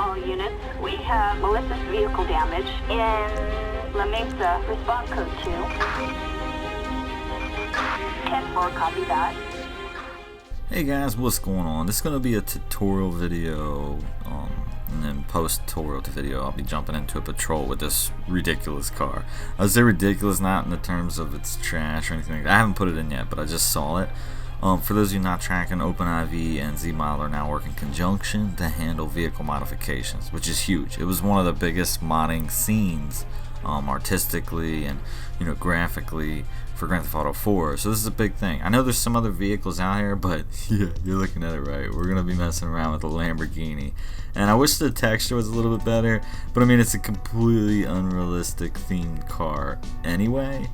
all units. We have malicious vehicle damage in La Mesa, response code 2. 10-4, copy that. Hey guys, what's going on? This is going to be a tutorial video, and then post-tutorial to video I'll be jumping into a patrol with this ridiculous car. I say ridiculous not in the terms of it's trash or anything like that. I haven't put it in yet, but I just saw it. For those of you not tracking, OpenIV and ZModel are now working in conjunction to handle vehicle modifications, which is huge. It was one of the biggest modding scenes artistically and graphically for Grand Theft Auto 4, so this is a big thing. I know there's some other vehicles out here, but yeah, you're looking at it right. We're gonna be messing around with a Lamborghini, and I wish the texture was a little bit better, but I mean it's a completely unrealistic themed car anyway.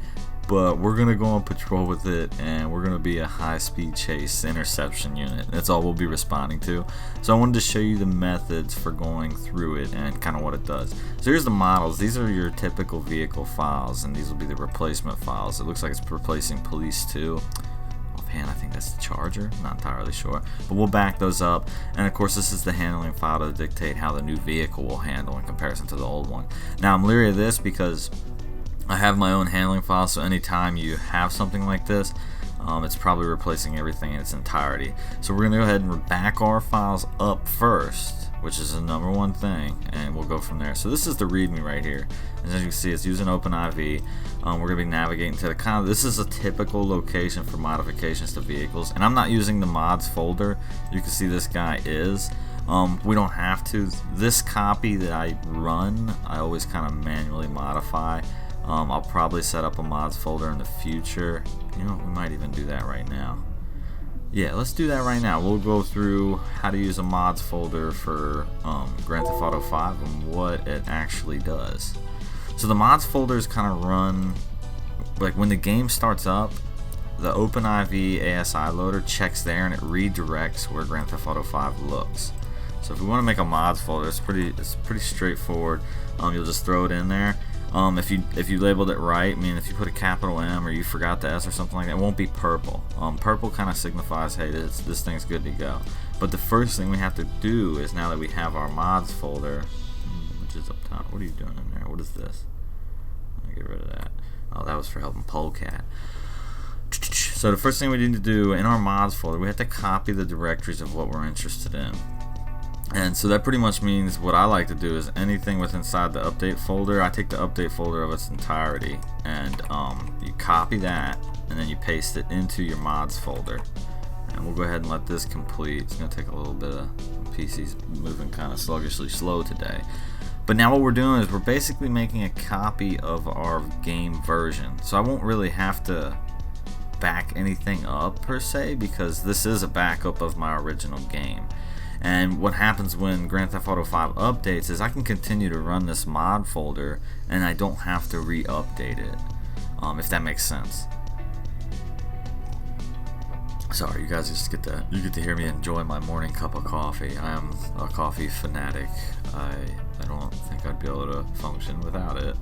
But we're gonna go on patrol with it, and we're gonna be a high-speed chase interception unit. That's all we'll be responding to. So I wanted to show you the methods for going through it and kind of what it does. So here's the models. These are your typical vehicle files, and these will be the replacement files. It looks like it's replacing Police 2. Offhand, I think that's the Charger. Not entirely sure, but we'll back those up. And of course, this is the handling file to dictate how the new vehicle will handle in comparison to the old one. Now I'm leery of this because I have my own handling file, so anytime you have something like this, it's probably replacing everything in its entirety. So we're going to go ahead and back our files up first, which is the number one thing, and we'll go from there. So this is the README right here. As you can see, it's using OpenIV. We're going to be navigating to the this is a typical location for modifications to vehicles, and I'm not using the mods folder. You can see this guy is. We don't have to. This copy that I run, I always kind of manually modify. I'll probably set up a mods folder in the future. We might even do that right now. Yeah, let's do that right now. We'll go through how to use a mods folder for Grand Theft Auto 5 and what it actually does. So the mods folders kind of run, like when the game starts up, the OpenIV ASI loader checks there and it redirects where Grand Theft Auto 5 looks. So if we want to make a mods folder, it's pretty straightforward. You'll just throw it in there. If you labeled it right, I mean if you put a capital M or you forgot the S or something like that, it won't be purple. Purple kind of signifies, hey, this thing's good to go. But the first thing we have to do is, now that we have our mods folder, which is up top, what are you doing in there? What is this? Let me get rid of that. Oh, that was for helping Polecat. So the first thing we need to do in our mods folder, we have to copy the directories of what we're interested in. And so that pretty much means what I like to do is anything with inside the update folder, I take the update folder of its entirety and you copy that and then you paste it into your mods folder. And we'll go ahead and let this complete. It's going to take a little bit of PC's moving kind of sluggishly slow today. But now what we're doing is we're basically making a copy of our game version. So I won't really have to back anything up per se, because this is a backup of my original game. And what happens when Grand Theft Auto 5 updates is I can continue to run this mod folder and I don't have to re-update it, if that makes sense. Sorry, you guys just get to hear me enjoy my morning cup of coffee. I am a coffee fanatic. I don't think I'd be able to function without it.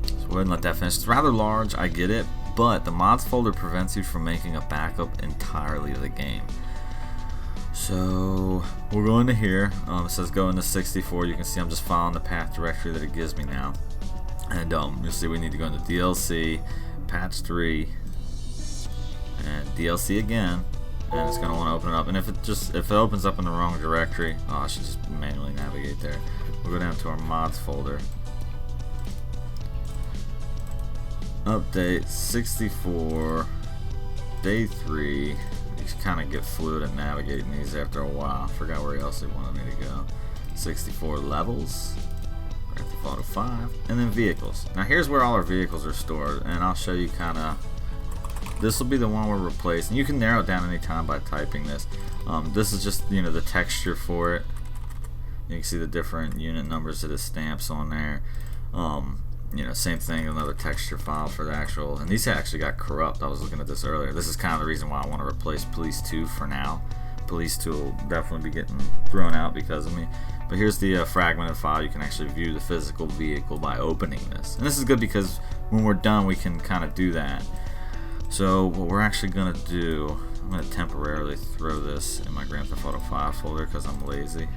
So go ahead and let that finish. It's rather large, I get it, but the mods folder prevents you from making a backup entirely of the game. So we'll go into here. It says go into 64. You can see I'm just following the path directory that it gives me now. And you'll see we need to go into DLC, patch 3, and DLC again. And it's going to want to open it up. And if it opens up in the wrong directory, I should just manually navigate there. We'll go down to our mods folder. Update 64, day 3. You kind of get fluid at navigating these after a while. I forgot where else they wanted me to go. 64 levels, Grand Theft Auto 5, and then vehicles. Now here's where all our vehicles are stored, and I'll show you kind of. This will be the one we're replacing. You can narrow it down anytime by typing this. This is just the texture for it. You can see the different unit numbers that it stamps on there. Same thing, another texture file for the actual, and these actually got corrupt. I was looking at this earlier. This is kind of the reason why I want to replace Police 2 for now. Police 2 will definitely be getting thrown out because of me. But here's the fragmented file. You can actually view the physical vehicle by opening this. And this is good because when we're done, we can kind of do that. So what we're actually going to do, I'm going to temporarily throw this in my Grand Theft Auto 5 folder because I'm lazy.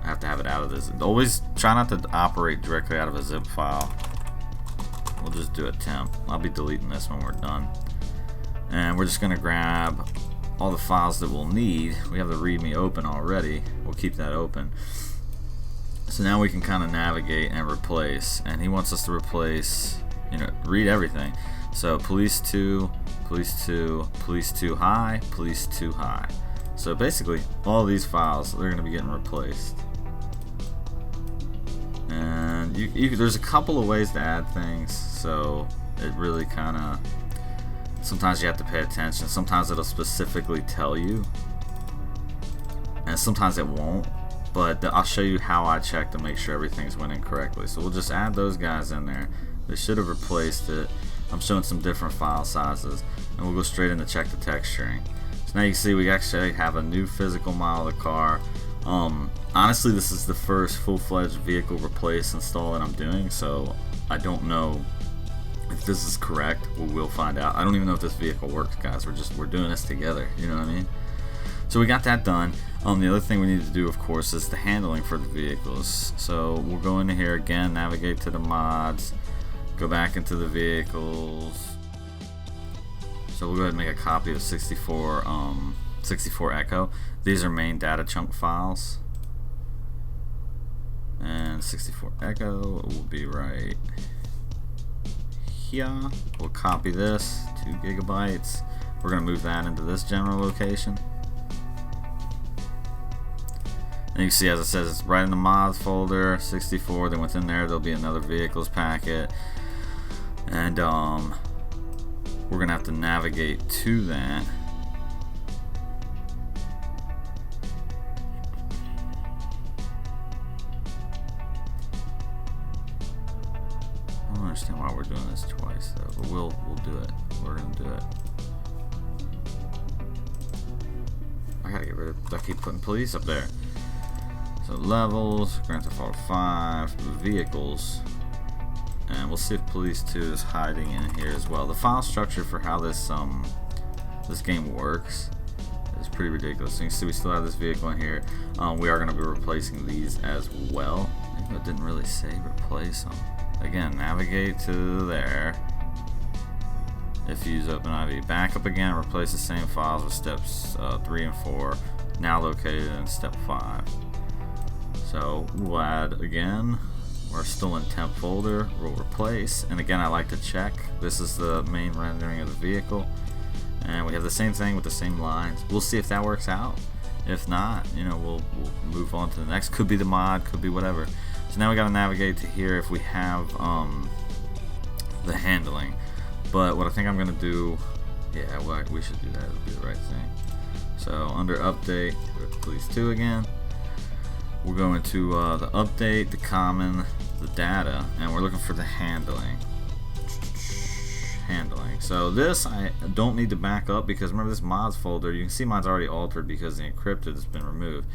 have to have it out of this. Always try not to operate directly out of a zip file. We'll just do a temp. I'll be deleting this when we're done. And we're just going to grab all the files that we'll need. We have the README open already. We'll keep that open. So now we can kind of navigate and replace. And he wants us to replace, you know, read everything. So police 2, police 2, police 2 high, police 2 high. So basically, all these files, they're going to be getting replaced. And there's a couple of ways to add things, so it really kind of, sometimes you have to pay attention. Sometimes it'll specifically tell you, and sometimes it won't, but I'll show you how I check to make sure everything's went in correctly. So we'll just add those guys in there. They should have replaced it. I'm showing some different file sizes, and we'll go straight into check the texturing. So now you can see we actually have a new physical model of the car. Honestly, this is the first full-fledged vehicle replace install that I'm doing, so I don't know if this is correct. We'll find out. I don't even know if this vehicle works, guys. We're doing this together, you know what I mean? So we got that done. The other thing we need to do, of course, is the handling for the vehicles. So we'll go into here again, navigate to the mods, go back into the vehicles. So we'll go ahead and make a copy of 64 Echo. These are main data chunk files. And 64 Echo will be right here. We'll copy this, 2 gigabytes. We're going to move that into this general location. And you can see, as it says, it's right in the mods folder, 64. Then within there, there'll be another vehicles packet. And we're going to have to navigate to that. I don't understand why we're doing this twice though, but we'll do it. We're gonna do it. I gotta get rid of, I keep putting police up there. So levels, Grand Theft Auto 5, vehicles, and we'll see if police 2 is hiding in here as well. The file structure for how this game works is pretty ridiculous. So you can see we still have this vehicle in here. We are gonna be replacing these as well. Even though it didn't really say replace them. Again, navigate to there. If you use OpenIV, back up again, replace the same files with steps 3 and 4, now located in step 5. So we'll add again. We're still in temp folder. We'll replace, and again, I like to check. This is the main rendering of the vehicle, and we have the same thing with the same lines. We'll see if that works out. If not, you know, we'll move on to the next. Could be the mod, could be whatever. So now we got to navigate to here if we have the handling. But what I think I'm gonna do, yeah, well, we should do that. It'll be the right thing. So under update, go to police 2 again. We're going to the update, the common, the data, and we're looking for the handling. So this I don't need to back up because remember this mods folder, you can see mine's already altered because the encrypted has been removed.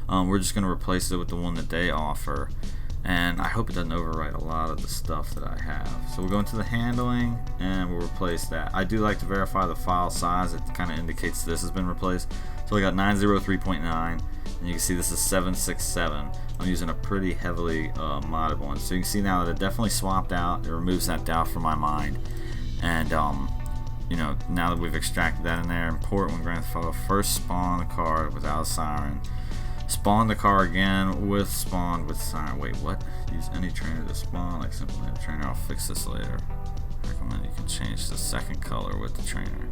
We're just going to replace it with the one that they offer, and I hope it doesn't overwrite a lot of the stuff that I have. So we'll go into the handling and we'll replace that. I do like to verify the file size. It kind of indicates this has been replaced. So we got 903.9 and you can see this is 767. I'm using a pretty heavily modded one. So you can see now that it definitely swapped out. It removes that doubt from my mind. And you know, now that we've extracted that in there, import when Grand Theft Auto first spawn the car without a siren. Spawn the car again with spawn with siren. Wait, what? Use any trainer to spawn, like simply a trainer. I'll fix this later. Recommend you can change the second color with the trainer.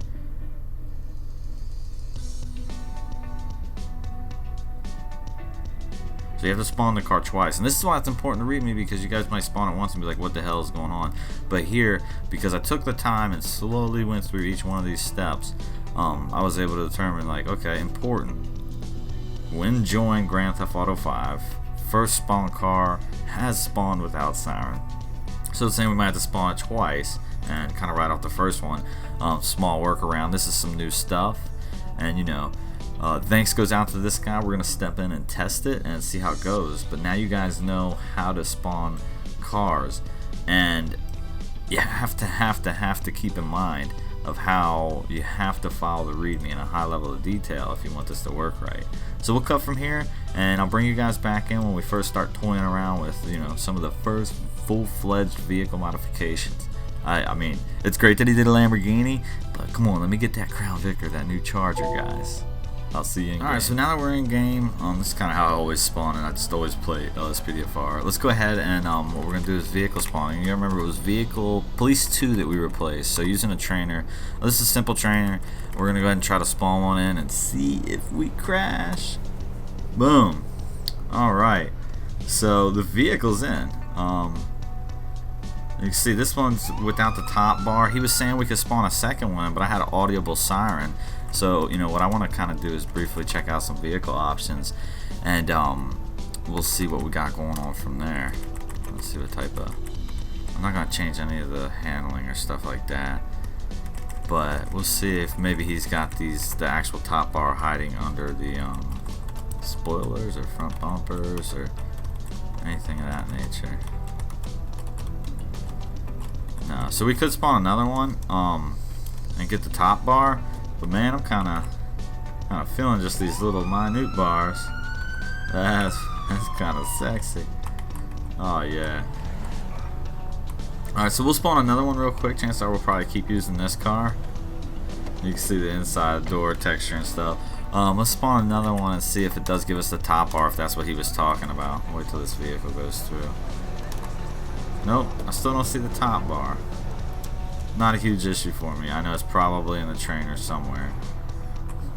So you have to spawn the car twice, and this is why it's important to read me, because you guys might spawn it once and be like, what the hell is going on? But here, because I took the time and slowly went through each one of these steps, I was able to determine, like, okay, important. When joined Grand Theft Auto 5, first spawn car has spawned without siren. So it's saying we might have to spawn it twice and kind of right off the first one. Small workaround. This is some new stuff, and you know, thanks goes out to this guy. We're gonna step in and test it and see how it goes. But now you guys know how to spawn cars, and you have to keep in mind of how you have to follow the README in a high level of detail if you want this to work right. So we'll cut from here, and I'll bring you guys back in when we first start toying around with, you know, some of the first full-fledged vehicle modifications. I mean, it's great that he did a Lamborghini, but come on, let me get that Crown Vic, that new Charger, guys. I'll see you in game. Alright, so now that we're in game, this is kind of how I always spawn, and I just always play LSPDFR. Let's go ahead and what we're going to do is vehicle spawning. You remember it was vehicle Police 2 that we replaced, so using a trainer. This is a simple trainer. We're going to go ahead and try to spawn one in and see if we crash. Boom. Alright, so the vehicle's in. You can see this one's without the top bar. He was saying we could spawn a second one, but I had an audible siren. So, you know, what I want to kind of do is briefly check out some vehicle options, and we'll see what we got going on from there. Let's see what type of... I'm not going to change any of the handling or stuff like that, but we'll see if maybe he's got the actual top bar hiding under the spoilers or front bumpers or anything of that nature. No, so we could spawn another one and get the top bar. But man, I'm kind of feeling just these little minute bars. That's kind of sexy. Oh yeah. All right, so we'll spawn another one real quick. Chances are we'll probably keep using this car. You can see the inside door texture and stuff. Let's spawn another one and see if it does give us the top bar, if that's what he was talking about. Wait till this vehicle goes through. Nope, I still don't see the top bar. Not a huge issue for me. I know it's probably in the trainer somewhere,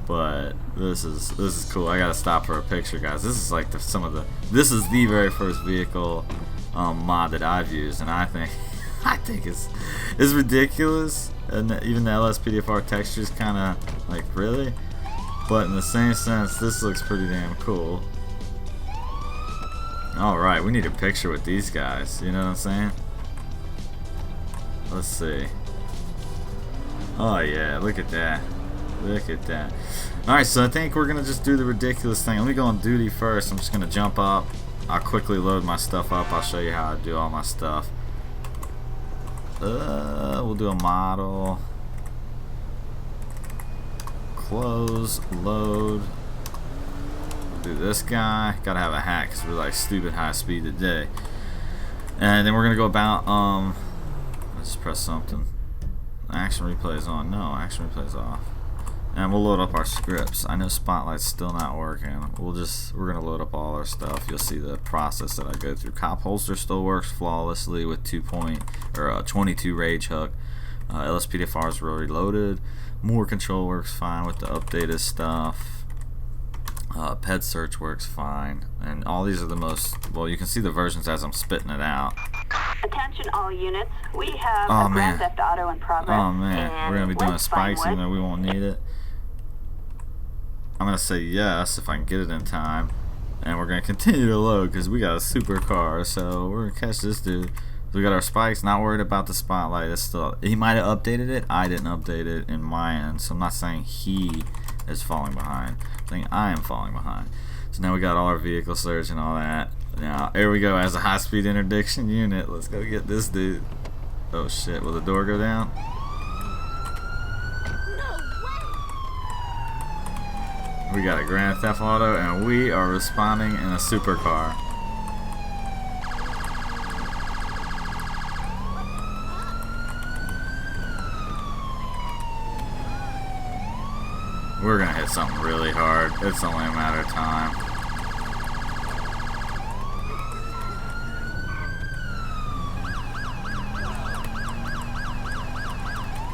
but this is cool. I gotta stop for a picture, guys. This is like this is the very first vehicle mod that I've used, and I think it's ridiculous. And even the LSPDFR texture is kind of like, really, but in the same sense, this looks pretty damn cool. All right, we need a picture with these guys. You know what I'm saying? Let's see. Oh yeah, look at that. Look at that. Alright, so I think we're gonna just do the ridiculous thing. Let me go on duty first. I'm just gonna jump up. I'll quickly load my stuff up. I'll show you how I do all my stuff. We'll do a model. Close, load. Do this guy. Gotta have a hat because we're like stupid high speed today. And then we're gonna go about let's just press something. Action replay is on. No, action replay is off. And we'll load up our scripts. I know Spotlight's still not working. We're gonna load up all our stuff. You'll see the process that I go through. CopHolster still works flawlessly with 22 RageHook. LSPDFR is already loaded. More control works fine with the updated stuff. Ped search works fine, and all these are the most, well, you can see the versions as I'm spitting it out. Attention all units, we have a Grand Theft Auto in progress. Oh man, we're gonna be doing spikes even though we won't need it. I'm gonna say yes if I can get it in time, and we're gonna continue to load because we got a supercar, so we're gonna catch this dude. We got our spikes, not worried about the spotlight. It's still, he might have updated it. I didn't update it in my end, so I'm not saying he is falling behind. I'm saying I am falling behind. So now we got all our vehicle search and all that. Now here we go as a high-speed interdiction unit. Let's go get this dude. Oh shit! Will the door go down? We got a Grand Theft Auto, and we are responding in a supercar. We're gonna hit something really hard. It's only a matter of time.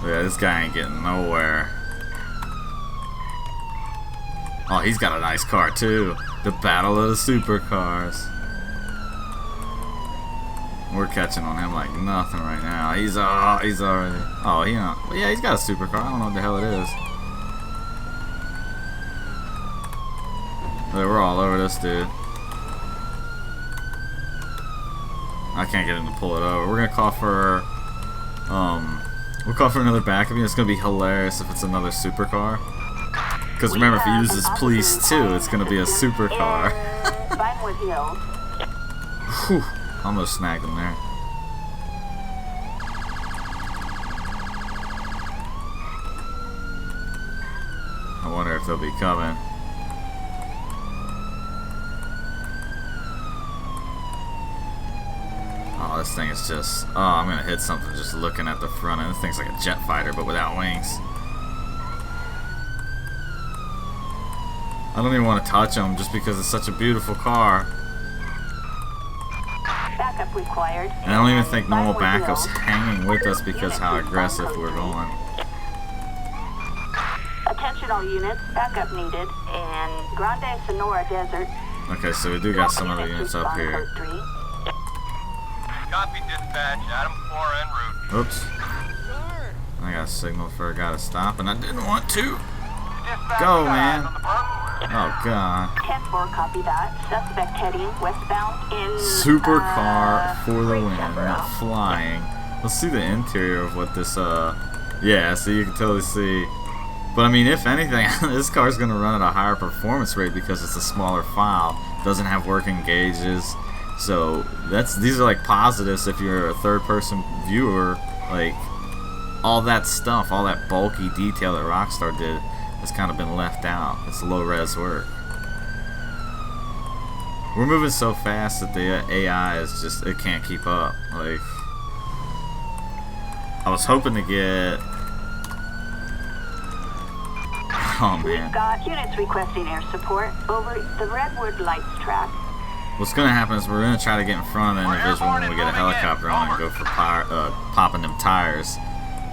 Yeah, this guy ain't getting nowhere. Oh, he's got a nice car too. The battle of the supercars. We're catching on him like nothing right now. He's already. Oh, yeah, he's got a supercar. I don't know what the hell it is. We're all over this dude. I can't get him to pull it over. We're gonna call for we'll call for another backup. It's gonna be hilarious if it's another supercar. Because remember, if he uses police too, it's gonna be a supercar. Whew, almost snagged him there. they'll be coming. Oh, this thing is just... Oh, I'm gonna hit something just looking at the front end. This thing's like a jet fighter, but without wings. I don't even want to touch them just because it's such a beautiful car. Backup required. And I don't even think normal backup's hanging with us because how aggressive we're going. Attention all units, backup needed in Grande Sonora Desert. Okay, so we do got some other units up here. Copy dispatch, Adam 4 en route. Oops. I got a signal for a guy to stop, and I didn't want to. Dispatch, Go, man. on the perp. Oh, God. 10-4, copy that. Suspect heading westbound in... Supercar for the win, December. not flying. Let's see the interior of what this, yeah, so you can totally see. But, I mean, if anything, this car's going to run at a higher performance rate because it's a smaller file. Doesn't have working gauges. So, these are, like, positives if you're a third-person viewer. Like, all that stuff, all that bulky detail that Rockstar did has kind of been left out. It's low-res work. We're moving so fast that the AI is just, it can't keep up. Like, I was hoping to get... Oh, man. We've got units requesting air support over the Redwood Lights track. What's going to happen is we're going to try to get in front of the individual when we get a helicopter on and go for popping them tires.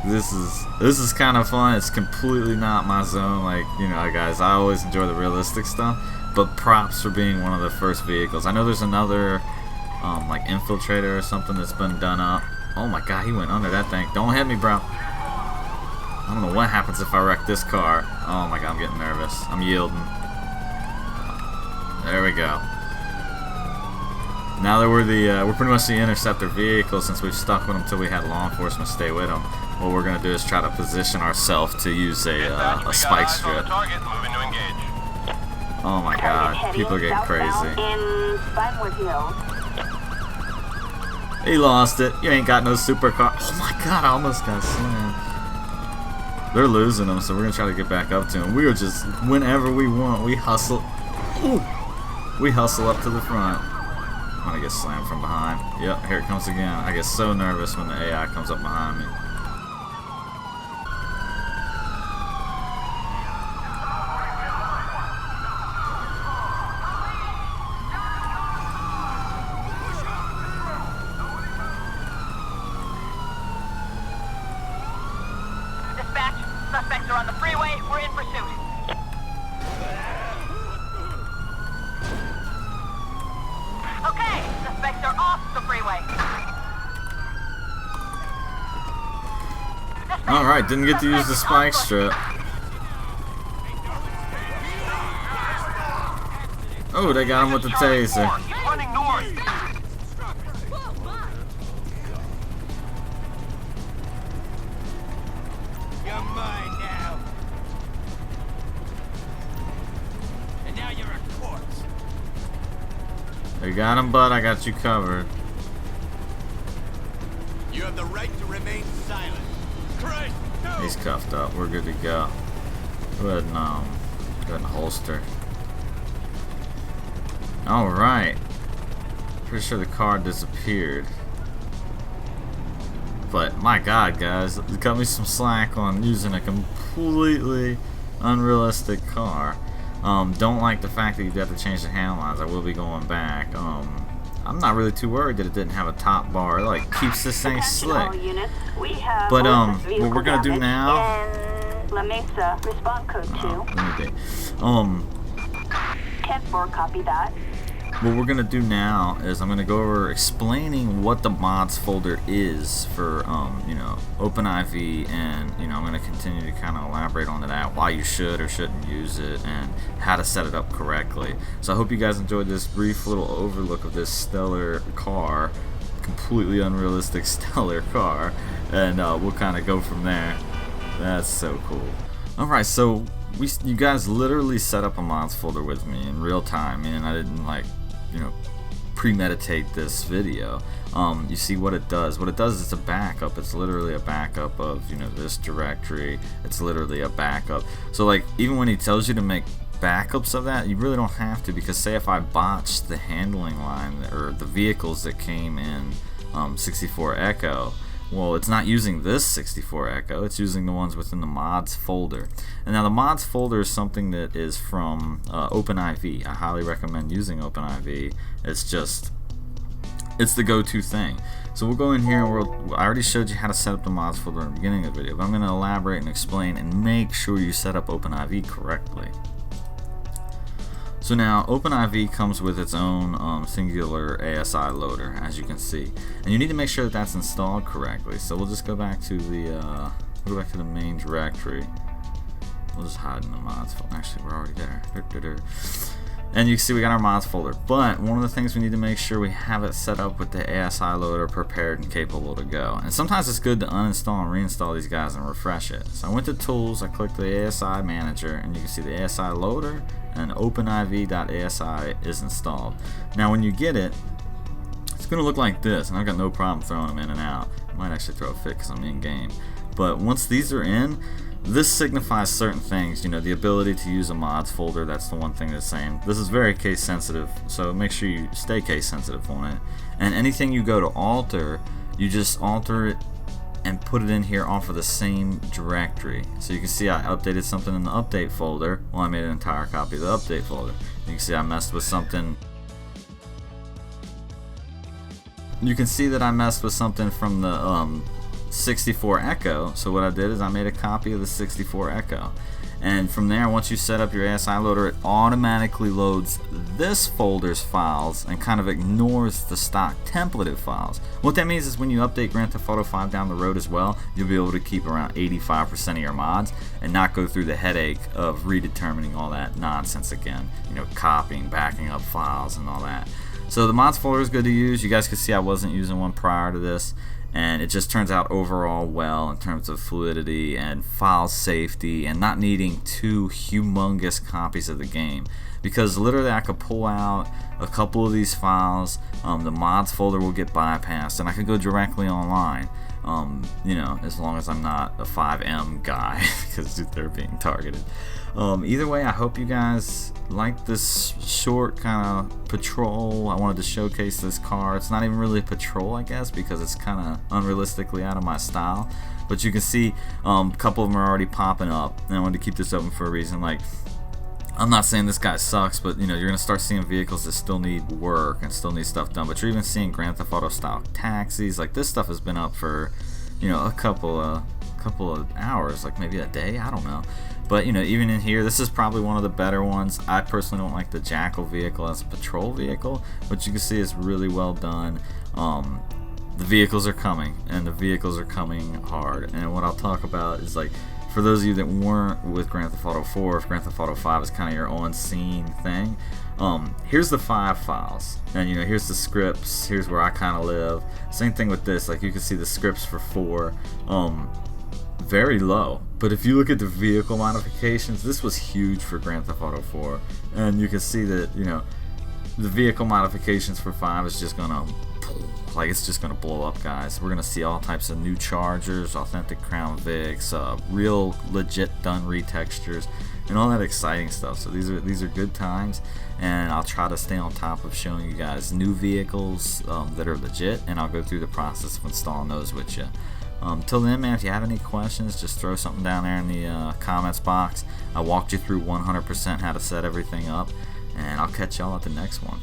This is kind of fun. It's completely not my zone. Like, you know, guys, I always enjoy the realistic stuff, but props for being one of the first vehicles. I know there's another like infiltrator or something that's been done up. Oh my God, he went under that thing. Don't hit me, bro. I don't know what happens if I wreck this car. Oh my God, I'm getting nervous. I'm yielding. There we go. Now that we're pretty much the interceptor vehicle, since we've stuck with them until we had law enforcement stay with them. What we're gonna do is try to position ourselves to use a spike strip. Oh my God, people are getting crazy. In Spinewood Hills. He lost it. You ain't got no supercar. Oh my God, I almost got slammed. They're losing them, so we're gonna try to get back up to them. We are just, whenever we want, we hustle. Ooh, we hustle up to the front. I'm gonna get slammed from behind. Yep, here it comes again. I get so nervous when the AI comes up behind me. Dispatch, suspects are on the freeway. We're in pursuit. Okay, suspects are off the freeway. Alright, didn't get to use the spike strip. Oh, they got him with the taser. He's running north. You're mine now. And now you're a corpse. They got him, bud. I got you covered. You have the right to remain silent. Christ, no! He's cuffed up. We're good to go. Go ahead and holster. Alright. Pretty sure the car disappeared. But my God, guys, it cut me some slack on using a completely unrealistic car. Don't like the fact that you have to change the handle lines. I will be going back. I'm not really too worried that it didn't have a top bar. It like keeps this thing slick. But what we're gonna do now. La Mesa, respond code 2. Let me be. 10-4, copy that. What we're gonna do now is I'm gonna go over explaining what the mods folder is for you know, OpenIV, and you know, I'm gonna continue to kind of elaborate on that, why you should or shouldn't use it, and how to set it up correctly. So I hope you guys enjoyed this brief little overlook of this stellar car, completely unrealistic stellar car, and we'll kind of go from there. That's so cool. All right, so you guys literally set up a mods folder with me in real time, and I didn't like, you know, premeditate this video. You see what it does. What it does is it's a backup. It's literally a backup of, you know, this directory. It's literally a backup. So like even when he tells you to make backups of that, you really don't have to, because say if I botch the handling line or the vehicles that came in 64 Echo, well, it's not using this 64 Echo, it's using the ones within the mods folder. And now the mods folder is something that is from OpenIV. I highly recommend using OpenIV. It's the go-to thing. So we'll go in here and I already showed you how to set up the mods folder in the beginning of the video, but I'm going to elaborate and explain and make sure you set up OpenIV correctly. So now OpenIV comes with its own singular ASI loader, as you can see, and you need to make sure that that's installed correctly. So we'll just go back to the main directory. We'll just hide in the mods folder. Actually, we're already there. And you can see we got our mods folder. But one of the things we need to make sure we have it set up with the ASI loader prepared and capable to go. And sometimes it's good to uninstall and reinstall these guys and refresh it. So I went to Tools, I clicked the ASI Manager, and you can see the ASI loader and OpenIV.asi is installed. Now when you get it, it's going to look like this, and I've got no problem throwing them in and out. I might actually throw a fit because I'm in game. But once these are in, this signifies certain things, you know, the ability to use a mods folder. That's the one thing that's saying. This is very case sensitive, so make sure you stay case sensitive on it. And anything you go to alter, you just alter it and put it in here off of the same directory. So you can see I updated something in the update folder. Well, I made an entire copy of the update folder. You can see I messed with something. You can see that I messed with something from the 64 Echo. So what I did is I made a copy of the 64 Echo, and from there, once you set up your ASI loader, it automatically loads this folder's files and kind of ignores the stock templated files. What that means is when you update Grand Theft Auto 5 down the road as well, you'll be able to keep around 85% of your mods and not go through the headache of redetermining all that nonsense again, you know, copying, backing up files and all that. So the mods folder is good to use. You guys can see I wasn't using one prior to this, and it just turns out overall well in terms of fluidity and file safety and not needing two humongous copies of the game, because literally I could pull out a couple of these files, the mods folder will get bypassed, and I could go directly online, you know, as long as I'm not a 5M guy because they're being targeted. Either way, I hope you guys like this short kind of patrol. I wanted to showcase this car. It's not even really a patrol, I guess, because it's kind of unrealistically out of my style. But you can see a couple of them are already popping up, and I wanted to keep this open for a reason. Like, I'm not saying this guy sucks, but you know, you're gonna start seeing vehicles that still need work and still need stuff done. But you're even seeing Grand Theft Auto style taxis. Like, this stuff has been up for, you know, a couple of hours, like maybe a day, I don't know. But you know, even in here, this is probably one of the better ones. I personally don't like the Jackal vehicle as a patrol vehicle, but you can see it's really well done. The vehicles are coming, and the vehicles are coming hard. And what I'll talk about is, like, for those of you that weren't with Grand Theft Auto 4, if Grand Theft Auto 5 is kind of your on-scene thing, here's the 5 files, and you know, here's the scripts, here's where I kind of live. Same thing with this, like you can see the scripts for 4, very low. But if you look at the vehicle modifications, this was huge for Grand Theft Auto 4, and you can see that, you know, the vehicle modifications for 5 is just gonna, like, it's just gonna blow up, guys. We're gonna see all types of new Chargers, authentic Crown Vics, real legit done retextures, and all that exciting stuff. So these are good times, and I'll try to stay on top of showing you guys new vehicles that are legit, and I'll go through the process of installing those with you. Till then, man, if you have any questions, just throw something down there in the comments box. I walked you through 100% how to set everything up, and I'll catch y'all at the next one.